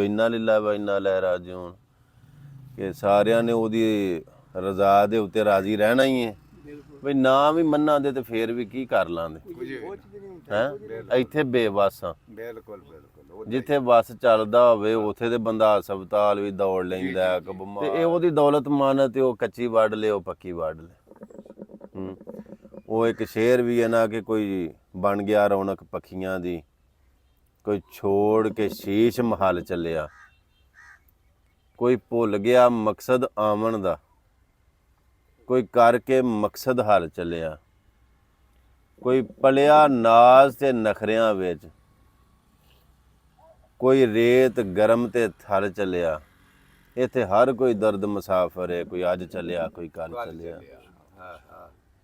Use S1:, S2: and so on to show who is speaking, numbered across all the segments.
S1: ਇੰਨਾ ਲਿਲਾ ਵਾ ਇੰਨਾ ਲੈ ਰਾਜੂਨ ਕਿ ਸਾਰਿਆਂ ਨੇ ਉਹਦੀ ਰਜ਼ਾ ਦੇ ਉੱਤੇ ਰਾਜ਼ੀ ਰਹਿਣਾ ਹੀ ਹੈ ਬਈ ਨਾ ਵੀ ਮੰਨਾਂਦੇ ਤੇ ਫੇਰ ਵੀ ਕੀ ਕਰ ਲਾਂਦੇ ਹੈ ਇੱਥੇ ਬੇਵੱਸ ਆ
S2: ਬਿਲਕੁਲ
S1: ਜਿੱਥੇ ਬੱਸ ਚੱਲਦਾ ਹੋਵੇ ਉੱਥੇ ਤੇ ਬੰਦਾ ਹਸਪਤਾਲ ਵੀ ਦੌੜ ਲੈਂਦਾ ਤੇ ਇਹ ਉਹਦੀ ਦੌਲਤ ਮਾਨ ਤੇ ਉਹ ਕੱਚੀ ਵੱਢ ਲੇ ਉਹ ਪੱਕੀ ਵੱਢ ਲੇ ਉਹ ਇੱਕ ਸ਼ੇਰ ਵੀ ਹੈ ਨਾ ਕਿ ਕੋਈ ਬਣ ਗਿਆ ਰੌਣਕ ਪੱਖੀਆਂ ਦੀ ਕੋਈ ਛੋੜ ਕੇ ਸ਼ੀਸ਼ ਮਹੱਲ ਚੱਲਿਆ ਕੋਈ ਭੁੱਲ ਗਿਆ ਮਕਸਦ ਆਮਣ ਦਾ ਕੋਈ ਕਰਕੇ ਮਕਸਦ ਹੱਲ ਚੱਲਿਆ ਕੋਈ ਪਲਿਆ ਨਾਜ਼ ਤੇ ਨਖਰਿਆਂ ਵਿੱਚ ਕੋਈ ਰੇਤ ਗਰਮ ਤੇ ਥਲ ਚੱਲਿਆ ਇੱਥੇ ਹਰ ਕੋਈ ਦਰਦ ਮੁਸਾਫਰ ਹੈ ਕੋਈ ਅੱਜ ਚੱਲਿਆ ਕੋਈ ਕੱਲ ਚੱਲਿਆ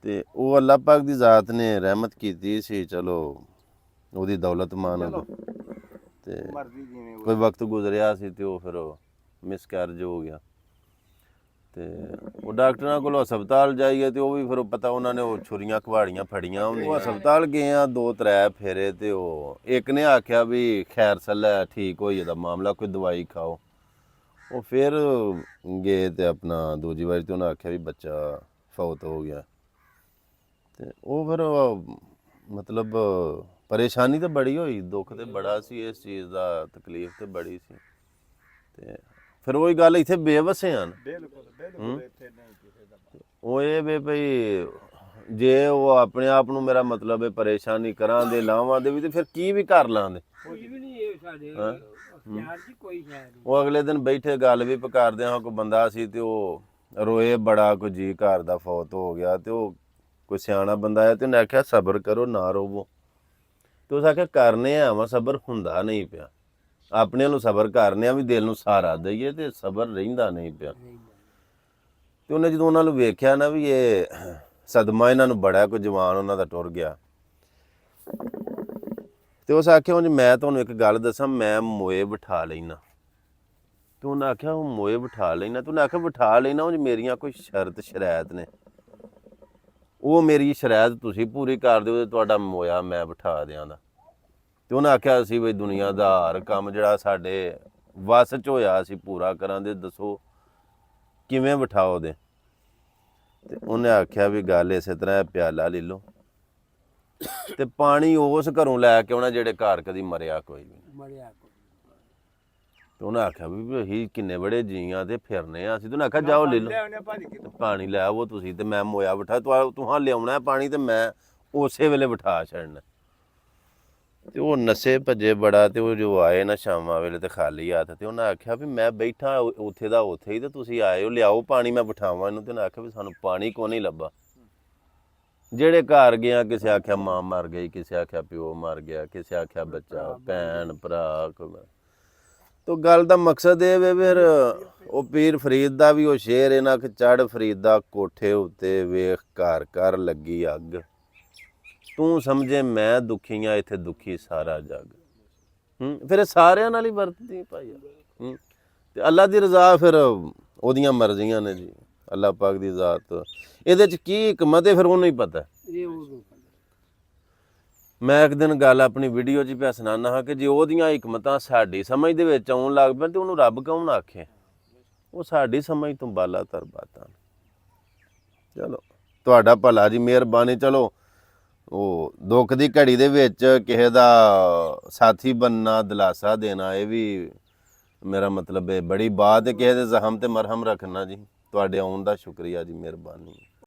S1: ਤੇ ਉਹ ਅੱਲਾਹ ਪਾਕ ਦੀ ਜ਼ਾਤ ਨੇ ਰਹਿਮਤ ਕੀਤੀ ਸੀ ਚਲੋ ਉਹਦੀ ਦੌਲਤ ਮਾਨ ਤੇ ਕੋਈ ਵਕਤ ਗੁਜ਼ਰਿਆ ਸੀ ਤੇ ਉਹ ਫਿਰ ਮਿਸਕੈਰਜ ਹੋ ਗਿਆ ਤੇ ਉਹ ਡਾਕਟਰਾਂ ਕੋਲ ਹਸਪਤਾਲ ਜਾਈਏ ਤੇ ਉਹ ਵੀ ਫਿਰ ਪਤਾ ਉਹਨਾਂ ਨੇ ਉਹ ਛੁਰੀਆਂ ਕੁਹਾੜੀਆਂ ਫੜੀਆਂ ਹੁੰਦੀਆਂ ਹਸਪਤਾਲ ਗਏ ਆ 2-3 ਫੇਰੇ ਤੇ ਉਹ ਇੱਕ ਨੇ ਆਖਿਆ ਵੀ ਖੈਰ ਸੱਲਾ ਠੀਕ ਹੋਈ ਇਹਦਾ ਮਾਮਲਾ ਕੋਈ ਦਵਾਈ ਖਾਓ ਉਹ ਫਿਰ ਗਏ ਤੇ ਆਪਣਾ ਦੂਜੀ ਵਾਰੀ ਤੇ ਉਹਨਾਂ ਆਖਿਆ ਵੀ ਬੱਚਾ ਫੌਤ ਹੋ ਗਿਆ ਤੇ ਉਹ ਫਿਰ ਮਤਲਬ ਪਰੇਸ਼ਾਨੀ ਤਾਂ ਬੜੀ ਹੋਈ ਦੁੱਖ ਤੇ ਬੜਾ ਸੀ ਇਸ ਚੀਜ਼ ਦਾ ਤਕਲੀਫ ਤੇ ਬੜੀ ਸੀ ਤੇ ਫਿਰ ਉਹੀ ਗੱਲ ਇੱਥੇ ਬੇਵਸੇ ਹਨ ਉਹ ਇਹ ਵੀ ਭਈ ਜੇ ਉਹ ਆਪਣੇ ਆਪ ਨੂੰ ਮੇਰਾ ਮਤਲਬ ਹੈ ਪਰੇਸ਼ਾਨੀ ਕਰਾਂ ਦੇ ਲਾਵਾਂ ਦੇ ਵੀ ਤੇ ਫਿਰ ਕੀ ਵੀ ਕਰ ਲਾਂਦੇ ਉਹ ਅਗਲੇ ਦਿਨ ਬੈਠੇ ਗੱਲ ਵੀ ਪਕਾਰਦੇ ਹਾਂ ਕੋਈ ਬੰਦਾ ਸੀ ਤੇ ਉਹ ਰੋਏ ਬੜਾ ਕੋਈ ਜੀ ਘਰ ਦਾ ਫੌਤ ਹੋ ਗਿਆ ਤੇ ਉਹ ਕੋਈ ਸਿਆਣਾ ਬੰਦਾ ਆਇਆ ਤੇ ਉਹਨੇ ਆਖਿਆ ਸਬਰ ਕਰੋ ਨਾ ਰੋਵੋ ਤੇ ਉਸ ਆਖਿਆ ਕਰਨੇ ਆ ਵਾ ਸਬਰ ਹੁੰਦਾ ਨਹੀਂ ਪਿਆ ਆਪਣੇ ਨੂੰ ਸਬਰ ਕਰਨੇ ਆ ਵੀ ਦਿਲ ਨੂੰ ਸਹਾਰਾ ਦਈਏ ਤੇ ਸਬਰ ਰਹਿੰਦਾ ਨਹੀਂ ਪਿਆ ਤੇ ਉਹਨੇ ਜਦੋਂ ਉਹਨਾਂ ਨੂੰ ਵੇਖਿਆ ਨਾ ਵੀ ਇਹ ਸਦਮਾ ਇਹਨਾਂ ਨੂੰ ਬੜਾ ਕੋਈ ਜਵਾਨ ਉਹਨਾਂ ਦਾ ਟੁਰ ਗਿਆ ਤੇ ਉਸ ਆਖਿਆ ਉਂਝ ਮੈਂ ਤੁਹਾਨੂੰ ਇੱਕ ਗੱਲ ਦੱਸਾਂ ਮੈਂ ਮੋਏ ਬਿਠਾ ਲੈਣਾ ਤੇ ਉਹਨੇ ਆਖਿਆ ਉਹ ਮੋਏ ਬਿਠਾ ਲੈਣਾ ਤੇ ਉਹਨੇ ਆਖਿਆ ਬਿਠਾ ਲੈਣਾ ਉਂਝ ਮੇਰੀਆਂ ਕੋਈ ਸ਼ਰਤ ਸ਼ਰਾਇਤ ਨੇ ਉਹ ਮੇਰੀ ਸ਼ਰਾਇਤ ਤੁਸੀਂ ਪੂਰੀ ਕਰ ਦਿਓ ਤੇ ਤੁਹਾਡਾ ਮੋਇਆ ਮੈਂ ਬਿਠਾ ਦਿਆਂਗਾ ਤੇ ਉਹਨੇ ਆਖਿਆ ਅਸੀਂ ਬਈ ਦੁਨੀਆ ਦਾ ਹਰ ਕੰਮ ਜਿਹੜਾ ਸਾਡੇ ਵੱਸ 'ਚ ਹੋਇਆ ਅਸੀਂ ਪੂਰਾ ਕਰਾਂਗੇ ਦੱਸੋ ਕਿਵੇਂ ਬਿਠਾਓ ਦੇ ਤੇ ਉਹਨੇ ਆਖਿਆ ਵੀ ਗੱਲ ਇਸੇ ਤਰ੍ਹਾਂ ਪਿਆਲਾ ਲੈ ਲਓ ਤੇ ਪਾਣੀ ਉਸ ਘਰੋਂ ਲੈ ਕੇ ਆਉਣਾ ਜਿਹੜੇ ਘਰ ਕਦੀ ਮਰਿਆ ਕੋਈ ਵੀ ਤੇ ਉਹਨੇ ਆਖਿਆ ਵੀ ਅਸੀਂ ਕਿੰਨੇ ਬੜੇ ਜੀਆਂ ਤੇ ਫਿਰਨੇ ਆ ਅਸੀਂ ਤੇ ਉਹਨੇ ਆਖਿਆ ਜਾਓ ਲੈ ਲਓ ਪਾਣੀ ਲੈ ਆਵੋ ਤੁਸੀਂ ਤੇ ਮੈਂ ਮੋਇਆ ਬਿਠਾ ਤੁਹਾਂ ਲਿਆਉਣਾ ਪਾਣੀ ਤੇ ਮੈਂ ਉਸੇ ਵੇਲੇ ਬਿਠਾ ਛੱਡਣਾ ਤੇ ਉਹ ਨਸੇ ਭੱਜੇ ਬੜਾ ਤੇ ਉਹ ਜੋ ਆਏ ਨਾ ਸ਼ਾਮਾਂ ਵੇਲੇ ਤੇ ਖਾਲੀ ਹੱਥ ਤੇ ਉਹਨੇ ਆਖਿਆ ਵੀ ਮੈਂ ਬੈਠਾ ਉੱਥੇ ਦਾ ਉੱਥੇ ਹੀ ਤੇ ਤੁਸੀਂ ਆਏ ਹੋ ਲਿਆਓ ਪਾਣੀ ਮੈਂ ਬਿਠਾਵਾਂ ਇਹਨੂੰ ਤੇ ਉਹਨੇ ਆਖਿਆ ਵੀ ਸਾਨੂੰ ਪਾਣੀ ਕੋ ਨਹੀਂ ਲੱਭਾ ਜਿਹੜੇ ਘਰ ਗਿਆ ਕਿਸੇ ਆਖਿਆ ਮਾਂ ਮਰ ਗਈ ਕਿਸੇ ਆਖਿਆ ਪਿਓ ਮਰ ਗਿਆ ਕਿਸੇ ਆਖਿਆ ਬੱਚਾ ਭੈਣ ਭਰਾ ਤੋ ਗੱਲ ਦਾ ਮਕਸਦ ਇਹ ਵੇ ਫਿਰ ਉਹ ਪੀਰ ਫਰੀਦ ਦਾ ਵੀ ਉਹ ਸ਼ੇਰ ਇਹਨਾਂ ਕਿ ਚੜ੍ਹ ਫਰੀਦਾ ਕੋਠੇ ਉੱਤੇ ਵੇਖ ਘਰ ਘਰ ਲੱਗੀ ਅੱਗ ਤੂੰ ਸਮਝੇ ਮੈਂ ਦੁਖੀਆਂ ਇੱਥੇ ਦੁਖੀ ਸਾਰਾ ਜੱਗ ਫਿਰ ਸਾਰਿਆਂ ਨਾਲ ਹੀ ਵਰਤਦੀ ਭਾਈ ਤੇ ਅੱਲਾ ਦੀ ਰਜ਼ਾ ਫਿਰ ਉਹਦੀਆਂ ਮਰਜ਼ੀਆਂ ਨੇ ਜੀ ਅੱਲਾ ਪਾਕ ਦੀ ਜ਼ਾਤ ਇਹਦੇ 'ਚ ਕੀ ਹਕਮਤ ਹੈ ਫਿਰ ਉਹਨੂੰ ਹੀ ਪਤਾ ਮੈਂ ਇੱਕ ਦਿਨ ਗੱਲ ਆਪਣੀ ਵੀਡੀਓ 'ਚ ਪਿਆ ਸੁਣਾਉਂਦਾ ਹਾਂ ਕਿ ਜੇ ਉਹਦੀਆਂ ਹਕਮਤਾਂ ਸਾਡੀ ਸਮਝ ਦੇ ਵਿੱਚ ਆਉਣ ਲੱਗ ਪੈਣ ਤੇ ਉਹਨੂੰ ਰੱਬ ਕੌਣ ਆਖੇ ਉਹ ਸਾਡੀ ਸਮਝ ਤੋਂ ਬਾਲਾ ਤਰ ਬਾਤਾਂ ਚਲੋ ਤੁਹਾਡਾ ਭਲਾ ਜੀ ਮਿਹਰਬਾਨੀ ਚਲੋ ਉਹ ਦੁੱਖ ਦੀ ਘੜੀ ਦੇ ਵਿੱਚ ਕਿਸੇ ਦਾ ਸਾਥੀ ਬਣਨਾ ਦਿਲਾਸਾ ਦੇਣਾ ਇਹ ਵੀ ਮੇਰਾ ਮਤਲਬ ਹੈ ਬੜੀ ਬਾਤ ਹੈ ਕਿਸੇ ਦੇ ਜ਼ਖਮ ਤੇ ਮਰਹਮ ਰੱਖਣਾ ਜੀ ਤੁਹਾਡੇ ਆਉਣ ਦਾ ਸ਼ੁਕਰੀਆ ਜੀ ਮਿਹਰਬਾਨੀ